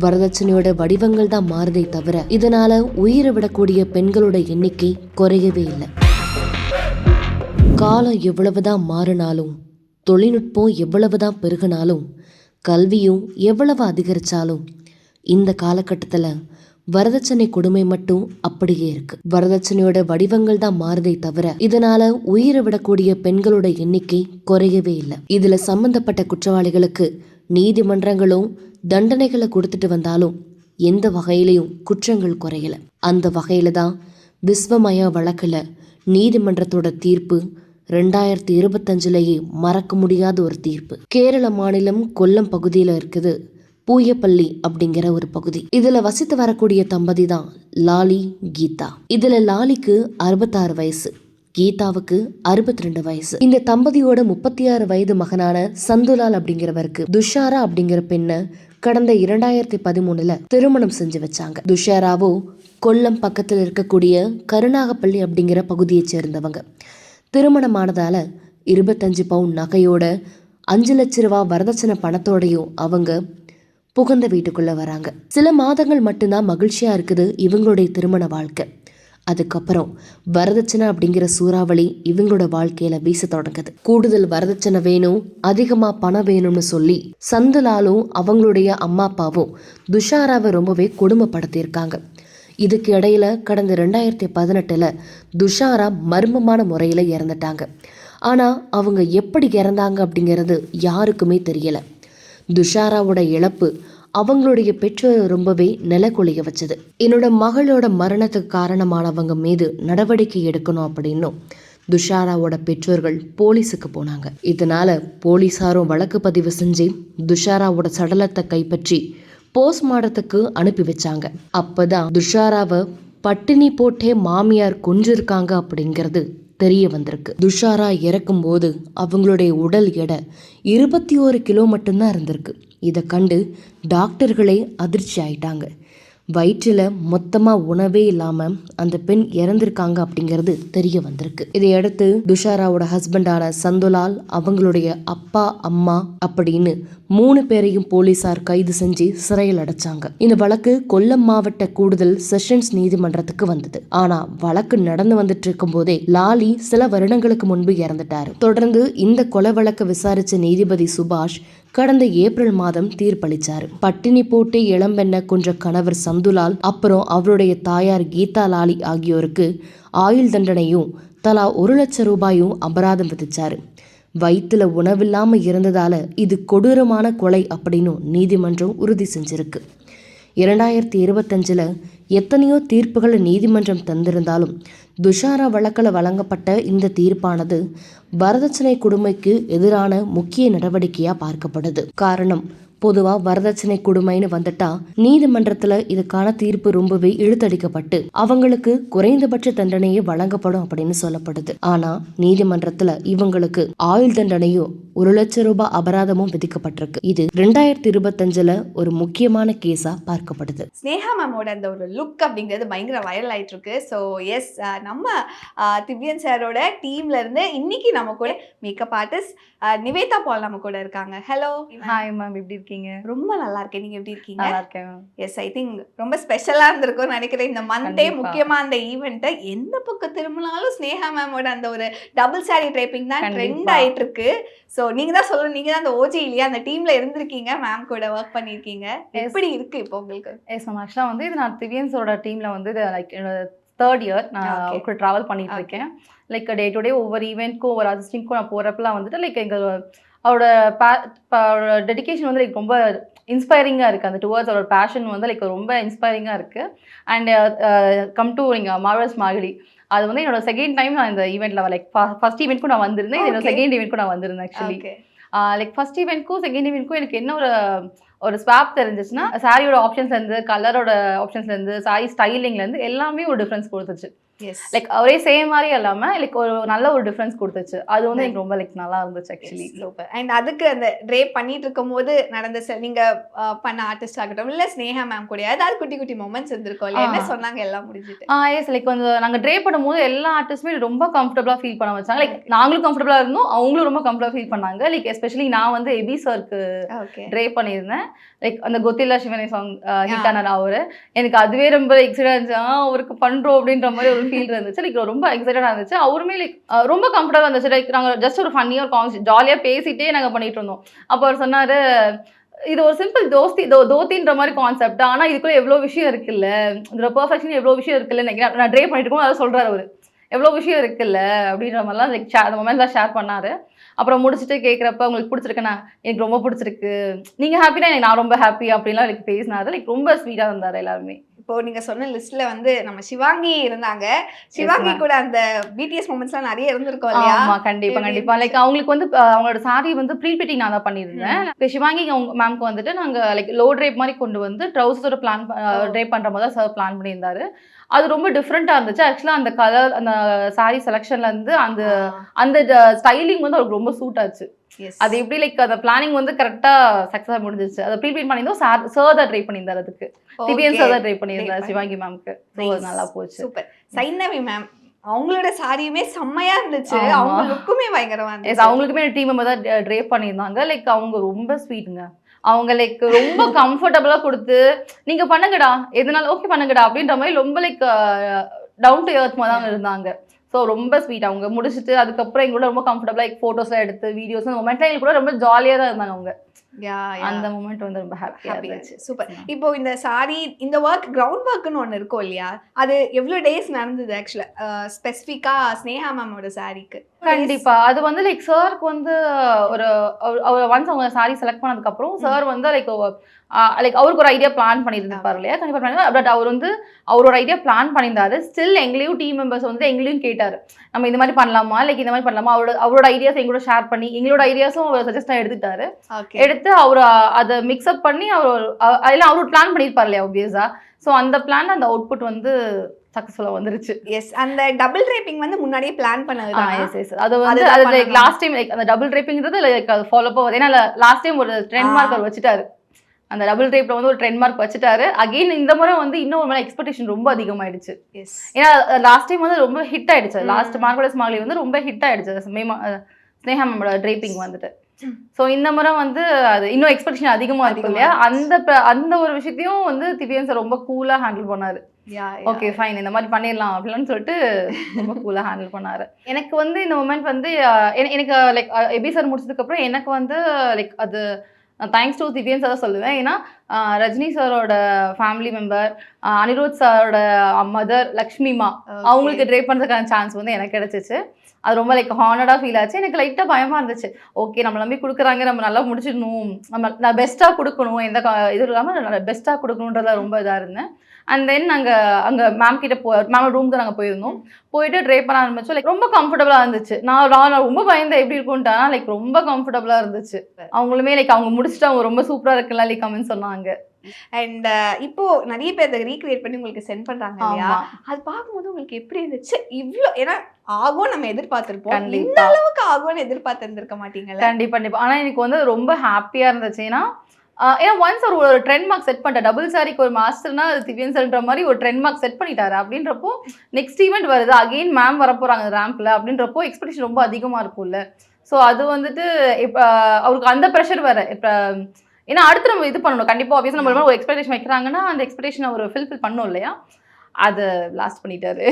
வரதட்சணையோட வடிவங்கள் தான் மாறுதே தவிர இதனால உயிரை விடக்கூடிய பெண்களோட எண்ணிக்கை குறையவே இல்லை. காலம் எவ்வளவுதான் மாறினாலும், தொழில்நுட்பம் எவ்வளவுதான் பெருகினாலும், கல்வியும் எவ்வளவு அதிகரிச்சாலும் இந்த காலகட்டத்தில் வரதட்சணை கொடுமை மட்டும் அப்படியே இருக்கு. வரதட்சணையோட வடிவங்கள் தான் மாறுதே தவிர இதனால உயிரை விடக்கூடிய பெண்களோட எண்ணிக்கை குறையவே இல்லை. இதுல சம்பந்தப்பட்ட குற்றவாளிகளுக்கு நீதிமன்றங்களும் தண்டனைகளை கொடுத்துட்டு வந்தாலும் எந்த வகையிலையும் குற்றங்கள் குறையல. அந்த வகையில தான் விஸ்வமயா வழக்குல நீதிமன்றத்தோட தீர்ப்பு 2025 மறக்க முடியாத ஒரு தீர்ப்பு. கேரள மாநிலம் கொல்லம் பகுதியில இருக்குது பூயப்பள்ளி அப்படிங்கிற ஒரு பகுதி. இதுல வசித்து வரக்கூடிய தம்பதி தான் லாலி, கீதா. இதுல லாலிக்கு 66 வயசு, கீதாவுக்கு 62 வயசு. இந்த தம்பதியோட 36 வயது மகனான சந்துலால் அப்படிங்கிறவருக்கு துஷாரா அப்படிங்கிற பெண்ணை கடந்த 2013 திருமணம் செஞ்சு வச்சாங்க. துஷாராவோ கொல்லம் பக்கத்தில் இருக்கக்கூடிய கருணாகப்பள்ளி அப்படிங்கிற பகுதியை சேர்ந்தவங்க. திருமணமானதால 25 பவுன் நகையோட 5 லட்ச ரூபா வரதட்சணை பணத்தோடையும் அவங்க புகுந்த வீட்டுக்குள்ள வராங்க. சில மாதங்கள் மட்டும்தான் மகிழ்ச்சியா இருக்குது இவங்களுடைய திருமண வாழ்க்கை. அதுக்கப்புறம் வரதட்சணை அப்படிங்கிற சூறாவளி இவங்களோட வாழ்க்கையில வீச தொடங்குது. கூடுதல் வரதட்சணை வேணும், அதிகமா பணம் வேணும்னு சொல்லி சந்துலாலும் அவங்களுடைய அம்மா அப்பாவும் துஷாராவை ரொம்பவே கொடுமைப்படுத்தியிருக்காங்க. இதுக்கு இடையில கடந்த 2018 துஷாரா மர்மமான முறையில இறந்துட்டாங்க. ஆனா அவங்க எப்படி இறந்தாங்க அப்படிங்கிறது யாருக்குமே தெரியல. துஷாராவோட இழப்பு அவங்களுடைய பெற்றோரை ரொம்பவே நிலக்குலைய வச்சது. என்னோட மகளோட மரணத்துக்கு காரணமானவங்க மீது நடவடிக்கை எடுக்கணும் அப்படின்னும் துஷாராவோட பெற்றோர்கள் போலீஸுக்கு போனாங்க. இதனால போலீஸாரும் வழக்கு பதிவு செஞ்சு துஷாராவோட சடலத்தை கைப்பற்றி போஸ்ட்மார்ட்டத்துக்கு அனுப்பி வச்சாங்க. அப்பதான் துஷாராவை பட்டினி போட்டே மாமியார் கொன்றிருக்காங்க அப்படிங்கிறது தெரிய வந்திருக்கு. துஷாரா இறக்கும் போது அவங்களுடைய உடல் எடை 21 கிலோ மட்டும்தான் இருந்திருக்கு. இதை கண்டு டாக்டர்களே அதிர்ச்சி ஆயிட்டாங்க. வயிற்றில் மொத்தமாக உணவே இல்லாமல் அந்த பெண் இறந்திருக்காங்க அப்படிங்கிறது தெரிய வந்திருக்கு. இதையடுத்து துஷாராவோட ஹஸ்பண்டான சந்துலால், அவங்களுடைய அப்பா, அம்மா அப்படின்னு 3 பேரையும் போலீசார் கைது செஞ்சு சிறையில் அடைச்சாங்க. இந்த வழக்கு கொல்லம் மாவட்ட கூடுதல் செஷன்ஸ் நீதிமன்றத்துக்கு வந்தது. ஆனா வழக்கு நடந்து வந்துட்டு இருக்கும் போதே லாலி சில வருடங்களுக்கு முன்பு இறந்துட்டாரு. தொடர்ந்து இந்த கொலை வழக்கை விசாரிச்ச நீதிபதி சுபாஷ் கடந்த ஏப்ரல் மாதம் தீர்ப்பளிச்சாரு. பட்டினி போட்டு இளம்பெண்ண கொன்ற கணவர் சந்துலால், அப்புறம் அவருடைய தாயார் கீதா லாலி ஆகியோருக்கு ஆயுள் தண்டனையும் தலா 1 லட்சம் ரூபாயும் அபராதம் விதிச்சாரு. வயிற்றுல உணவில்லாம இருந்ததால இது கொடூரமான கொலை அப்படின்னு நீதிமன்றம் உறுதி செஞ்சிருக்கு. 2025 எத்தனையோ தீர்ப்புகளை நீதிமன்றம் தந்திருந்தாலும் துஷாரா வழக்கில் வழங்கப்பட்ட இந்த தீர்ப்பானது வரதட்சணை கொடுமைக்கு எதிரான முக்கிய நடவடிக்கையா பார்க்கப்படுது. காரணம், பொதுவா வரதட்சணை கொடுமைன்னு வந்துட்டா நீதிமன்றத்துல இதுக்கான தீர்ப்பு ரொம்பவே இழுத்தடிக்கப்பட்டு அவங்களுக்கு குறைந்தபட்ச தண்டனையே வழங்கப்படும் அப்படின்னு சொல்லப்படுது. ஆனா நீதிமன்றத்துல இவங்களுக்கு ஆயுள் தண்டனையும் 1 லட்சம் ரூபாய் அபராதமும் விதிக்கப்பட்டிருக்கு. இது 2025 ஒரு முக்கியமான கேஸா பார்க்கப்படுது. ஸ்னேகா மேமோட அந்த ஒரு லுக் அப்படிங்கிறது பயங்கர வைரல் ஆயிட்டு இருக்கு. ஸோ எஸ், நம்ம திவ்யன் சாரோட டீம்ல இருந்து இன்னைக்கு நம்ம கூட மேக்கப் ஆர்டிஸ்ட் நிவேதா பால் நம்ம கூட இருக்காங்க. ஹலோ. ஹாய் மேம், எப்படி இருக்கீங்க? ரொம்ப நல்லா இருக்கேன். நீங்க எப்படி இருக்கீங்க? நல்லா இருக்கேன். எஸ், ஐ திங்க் ரொம்ப ஸ்பெஷலா இருந்திருக்கும்னு நினைக்கிறேன் இந்த மந்தே. முக்கியமா அந்த ஈவெண்ட்டை எந்த பக்கம் திரும்பினாலும் ஸ்னேகா மேமோட அந்த ஒரு டபுள் சாரி ட்ரைப்பிங் தான் ட்ரெண்ட் ஆயிட்டு இருக்கு. ஸோ நீங்க தான் சொல்லணும், நீங்க தான் அந்த ஓஜி இல்லையா, அந்த டீம்ல இருந்திருக்கீங்க, மேம் கூட ஒர்க் பண்ணியிருக்கீங்க. எப்படி இருக்கு இப்போ உங்களுக்கு? எஸ் மேம், ஆக்சுவலாக வந்து இது நான் திவ்யன்ஸோட டீம்ல வந்து லைக் 3rd இயர் நான் கூட ட்ராவல் பண்ணிட்டு இருக்கேன். லைக் டே டு டே ஒவ்வொரு ஈவெண்ட்க்கும் ஒவ்வொரு அசிஸ்டிங்க்கும் நான் போகிறப்பெல்லாம் வந்துட்டு லைக் எங்கள் அவரோட டெடிக்கேஷன் வந்து லைக் ரொம்ப இன்ஸ்பைரிங்காக இருக்குது. அந்த டுவர்ட்ஸ் அவரோட பேஷன் வந்து லைக் ரொம்ப இன்ஸ்பைரிங்காக இருக்குது. அண்ட் கம் டு நீங்கள் மார்வல்ஸ் மார்கழி, அது வந்து என்னோட செகண்ட் டைம் நான் இந்த ஈவெண்ட்டில் லைக் ஃபர்ஸ்ட் ஈவெண்ட்க்கும் நான் வந்திருந்தேன், என்னோட செகண்ட் ஈவெண்ட்க்கும் நான் வந்திருந்தேன். ஆக்சுவலி லைக் ஃபர்ஸ்ட் ஈவெண்ட்க்கும் செகண்ட் ஈவெண்ட்க்கும் எனக்கு என்ன ஒரு ஸ்வாப் தெரிஞ்சிச்சுன்னா, சாரியோட ஆப்ஷன்ஸ்லேருந்து, கலரோட ஆப்ஷன்ஸ்லேருந்து, சாரி ஸ்டைலிங்லேருந்து எல்லாமே ஒரு டிஃப்ரென்ஸ் கொடுத்துச்சு. எஸ் லைக் ஒரே சேம் மாதிரி இல்லாம லைக் ஒரு நல்ல ஒரு டிஃபரன்ஸ் கொடுத்துச்சு. அது வந்து எனக்கு ரொம்ப லைக் நல்லா இருந்துச்சு ஆக்சுவலி. சூப்பர். அண்ட் அதுக்கு அந்த ட்ரேப் பண்ணிட்டு இருக்கும்போது நடந்த நீங்க பண்ண ஆர்டிஸ்ட் ஆகட்டும் இல்ல ஸ்னேகா மேம் கூட ஏதாவது குட்டி குட்டி மொமெண்ட்ஸ் இருந்திருக்கும் இல்ல, என்ன சொன்னாங்க எல்லாம் முடிஞ்சிட்டு? எஸ் லைக் வந்து நாங்க ட்ரே பண்ணும்போது எல்லா ஆர்டிஸ்டுமே ரொம்ப கம்ஃபர்டபுளா ஃபீல் பண்ண வச்சாங்க. லைக் நாங்களும் கம்ஃபர்டபுளா இருந்தோம், அவங்களும் ரொம்ப கம்ஃபர்டபுளா ஃபீல் பண்ணாங்க. லைக் எஸ்பெஷலி நான் வந்து எபி சாருக்கு ஓகே. ட்ரே பண்ணியிருந்தேன். லைக் அந்த கொத்தில்லா சிவனே சாங் ஹிட் ஆனார் அவரு. எனக்கு அதுவே ரொம்ப எக்ஸைட்டா இருந்துச்சு. அவருக்கு பண்றோம் அப்படின்ற மாதிரி ஒரு ஃபீல் இருந்துச்சு. லைக் ரொம்ப எக்ஸைட்டடா இருந்துச்சு. அவருமே லைக் ரொம்ப கம்ஃபர்டபுளா இருந்துச்சு. லைக் நாங்க ஜஸ்ட் ஒரு ஃபன்னியா ஒரு ஜாலியா பேசிட்டே நாங்க பண்ணிட்டு இருந்தோம். அப்போ அவர் சொன்னாரு, இது ஒரு சிம்பிள் தோத்தின்ற மாதிரி கான்செப்ட். ஆனா இதுக்குள்ள எவ்வளவு விஷயம் இருக்குல்ல, இதுல பெர்ஃபெக்ஷன் எவ்வளவு விஷயம் இருக்குல்ல நினைக்கிறேன். நான் ட்ரே பண்ணிட்டு இருக்கோம் அதை சொல்றாரு அவரு. எவ்வளவு விஷயம் இருக்குல்ல அப்படின்ற மாதிரிலாம் லைக் அந்த மொமெண்ட்லாம் ஷேர் பண்ணாரு. அப்புறம் முடிச்சுட்டு கேட்குறப்ப உங்களுக்கு பிடிச்சிருக்குண்ணா, எனக்கு ரொம்ப பிடிச்சிருக்கு, நீங்க ஹாப்பினா எனக்கு நான் ரொம்ப ஹாப்பி அப்படின்லாம் எனக்கு பேசினாரு. லைக் ரொம்ப ஸ்வீட்டா இருந்தாரு எல்லாருமே. இப்போ நீங்க சொன்ன லிஸ்ட்ல வந்து நம்ம சிவாங்கி இருந்தாங்க. சிவாங்கி கூட அந்த பிடிஎஸ் மொமெண்ட்ஸ்லாம் நிறைய இருந்திருக்கும் இல்லையா? ஆமா கண்டிப்பா கண்டிப்பா. லைக் அவங்களுக்கு வந்து அவங்களோட சாரி வந்து ப்ரீ ஃபிட்டிங் நான் தான் பண்ணியிருந்தேன். சிவாங்கி மேம்க்கு வந்துட்டு நாங்க லைக் லோ ட்ரேப் மாதிரி கொண்டு வந்து ட்ரவுசரோட பிளான் ட்ரேப் பண்ற மாதிரி தான் சார் பிளான் பண்ணியிருந்தாரு. அது ரொம்ப டிஃப்ரெண்டா இருந்துச்சு. ஆக்சுவலா அந்த கலர் அந்த சாரி செலக்ஷன்ல இருந்து அந்த அந்த ஸ்டைலிங் வந்து அவருக்கு ரொம்ப சூட் ஆச்சு. அது எப்படி லைக் அந்த பிளானிங் வந்து கரெக்டா சக்சஸா முடிஞ்சிச்சு. அதை ப்ரீ பிளான் பண்ணியிருந்தோம். சார் தான் ட்ரை பண்ணியிருந்தாரு. அதுக்கு திவ்யன் சார் தான் ட்ரை பண்ணியிருந்தாரு சிவாங்கி மேம்க்கு. நல்லா போச்சு. சூப்பர். சைந்தவி மேம் அவங்களோட சாரியுமே செம்மையா இருந்துச்சு. அவங்க லுக்குமே பயங்கரமா இருந்துச்சு. அவங்களுக்குமே டீம் மெம்பர் தான் ட்ரே பண்ணியிருந்தாங்க. லைக் அவங்க ரொம்ப ஸ்வீட்டுங்க. அவங்க லைக் ரொம்ப கம்ஃபர்டபுளா கொடுத்து நீங்க பண்ணுங்கடா எதுனாலும் ஓகே பண்ணுங்கடா அப்படின்ற மாதிரி ரொம்ப லைக் டவுன் டு எர்த் மாதிரி தான் இருந்தாங்க. ஸோ ரொம்ப ஸ்வீட். அவங்க முடிச்சுட்டு அதுக்கப்புறம் எங்களோட ரொம்ப கம்ஃபர்டபுளா லைக் ஃபோட்டோஸ்லாம் எடுத்து வீடியோஸ் அந்த மொமெண்ட்லாம் எங்களுக்கு கூட ரொம்ப ஜாலியாக தான் இருந்தாங்க அவங்க. அந்த மொமெண்ட் வந்து ரொம்ப ஹாப்பியா இருந்துச்சு. சூப்பர். இப்போ இந்த சாரி இந்த ஒர்க் கிரவுண்ட் ஒர்க்னு ஒன்று இருக்கும் இல்லையா, அது எவ்வளோ டேஸ் நடந்தது ஆக்சுவலா ஸ்பெசிஃபிக்கா ஸ்னேகா மேமோட சாரிக்கு? கண்டிப்பா அது வந்து லைக் சாருக்கு வந்து ஒரு ஒன்ஸ் அவங்க சாரி செலக்ட் பண்ணதுக்கு அப்புறம் சார் வந்து லைக் அவருக்கு ஒரு ஐடியா பிளான் பண்ணியிருப்பாரு இல்லையா, கண்டிப்பா. பட் அவர் வந்து அவரோட ஐடியா பிளான் பண்ணியிருந்தாரு. ஸ்டில் எங்களையும் டீம் மெம்பர்ஸ் வந்து எங்களையும் கேட்டாரு, நம்ம இந்த மாதிரி பண்ணலாமா லைக் இந்த மாதிரி பண்ணலாமா. அவரோட ஐடியாஸ் எங்களோட ஷேர் பண்ணி எங்களோட ஐடியாஸும் அவர் சஜஸ்டாக எடுத்துட்டாரு. எடுத்து அவர் அதை மிக்ஸ்அப் பண்ணி அவர் அதெல்லாம் அவரோட பிளான் பண்ணியிருப்பாரு இல்லையா ஆப்வியஸா. ஸோ அந்த பிளான் அந்த அவுட்புட் வந்து சக்சஸ்ஃபுல்லா வந்துருச்சு. எஸ். அந்த டபுள் ட்ரேப்பிங் வந்து முன்னாடியே பிளான் பண்ணது தான். Yes yes. அது வந்து அது லைக் லாஸ்ட் டைம் லைக் அந்த டபுள் ட்ரேப்பிங்கிறது லைக் அது ஃபாலோ அப். ஏன்னா லாஸ்ட் டைம் ஒரு ட்ரெண்ட் மார்க் அவர் வச்சுட்டாரு. அந்த டபுள் ட்ரேப்ல வந்து ஒரு ட்ரெண்ட் மார்க் வச்சுட்டாரு. அகைன் இந்த முறை வந்து இன்னும் ஒரு எக்ஸ்பெக்டேஷன் ரொம்ப அதிகமாயிடுச்சு. ஏன்னா லாஸ்ட் டைம் வந்து ரொம்ப ஹிட் ஆயிடுச்சு. லாஸ்ட் மார்க்கோட ஸ்மாலி வந்து ரொம்ப ஹிட் ஆயிடுச்சு ஸ்னேகா மேமோட ட்ரேப்பிங் வந்துட்டு. ஸோ இந்த முறை வந்து அது இன்னும் எக்ஸ்பெக்டேஷன் அதிகமா இருக்கும் இல்லையா, அந்த ஒரு விஷயத்தையும் வந்து திவ்யன் சார் ரொம்ப கூலா ஹேண்டில் பண்ணாரு. ஓகே ஃபைன் இந்த மாதிரி பண்ணிடலாம் அப்படின்னு சொல்லிட்டு ரொம்ப கூலா ஹேண்டில் பண்ணாரு. எனக்கு வந்து இந்த மொமெண்ட் வந்து எனக்கு லைக் எபி சார் முடிச்சதுக்கு அப்புறம் எனக்கு வந்து லைக் அது தேங்க்ஸ் டு திவ்யன் சார் சொல்லுவேன். ஏன்னா ரஜினி சாரோட ஃபேமிலி மெம்பர், அனிருத் சாரோட மதர் லக்ஷ்மிமா அவங்களுக்கு ட்ரை பண்ணுறதுக்கான சான்ஸ் வந்து எனக்கு கிடைச்சிச்சு. அது ரொம்ப லைக் ஹானர்டாக ஃபீல் ஆச்சு. எனக்கு லைட்டாக பயமாக இருந்துச்சு. ஓகே நம்ம நம்பி கொடுக்குறாங்க, நம்ம நல்லா முடிச்சிடணும், நான் பெஸ்ட்டாக கொடுக்கணும், எந்த இது இல்லாமல் பெஸ்ட்டாக கொடுக்கணுன்றத ரொம்ப இதாக இருந்தேன். அண்ட் தென் நாங்கள் அங்கே மேம் கிட்ட மேம் ரூம் தான் நாங்கள் போயிருந்தோம். போயிட்டு ட்ரை பண்ண ஆரம்பிச்சோம். லைக் ரொம்ப கம்ஃபர்டபுளாக இருந்துச்சு. நான் ரொம்ப பயந்தேன் எப்படி இருக்கும்ட்டு. ஆனால் லைக் ரொம்ப கம்ஃபர்டபுளாக இருந்துச்சு. அவங்களுமே லைக் அவங்க முடிச்சுட்டு அவங்க ரொம்ப சூப்பராக இருக்குல்ல லைக் கமெண்ட் சொன்னாங்க. அண்ட் இப்போ நிறைய பேர் அதை ரீக்ரியேட் பண்ணி உங்களுக்கு சென்ட் பண்றாங்க இல்லையா, அது பார்க்கும்போது உங்களுக்கு எப்படி இருந்துச்சு? இவ்வளோ ஏன்னா ஆகும் நம்ம எதிர்பார்த்திருப்போம், இந்த அளவுக்கு ஆகும்னு எதிர்பார்த்திருந்திருக்க மாட்டீங்கல்ல? கண்டிப்பா கண்டிப்பா. ஆனா எனக்கு வந்து ரொம்ப ஹாப்பியா இருந்துச்சு. ஏன்னா ஒன்ஸ் ஒரு ட்ரெண்ட் மார்க் செட் பண்ணிட்டார். டபுள் சாரிக்கு ஒரு மாஸ்டர்னா அது திவ்யன் சார்ன்ற மாதிரி ஒரு ட்ரெண்ட் மார்க் செட் பண்ணிட்டாரு. அப்படின்றப்போ நெக்ஸ்ட் ஈவெண்ட் வருது, அகெயின் மேம் வரப்போறாங்க ரேம்ப்ல அப்படின்றப்போ எக்ஸ்பெக்டேஷன் ரொம்ப அதிகமா இருக்கும்ல. ஸோ அது வந்துட்டு இப்போ அவருக்கு அந்த ப்ரெஷர் வேற. இப்போ ஏன்னா அடுத்து நம்ம இது பண்ணணும் கண்டிப்பா. ஆப்வியஸா நம்ம ஒரு எக்ஸ்பெக்டேஷன் வைக்கிறாங்கன்னா அந்த எக்ஸ்பெக்டேஷன் அவர் ஃபில்ஃபில் பண்ணணும் இல்லையா, அதை லாஸ்ட் பண்ணிட்டாரு.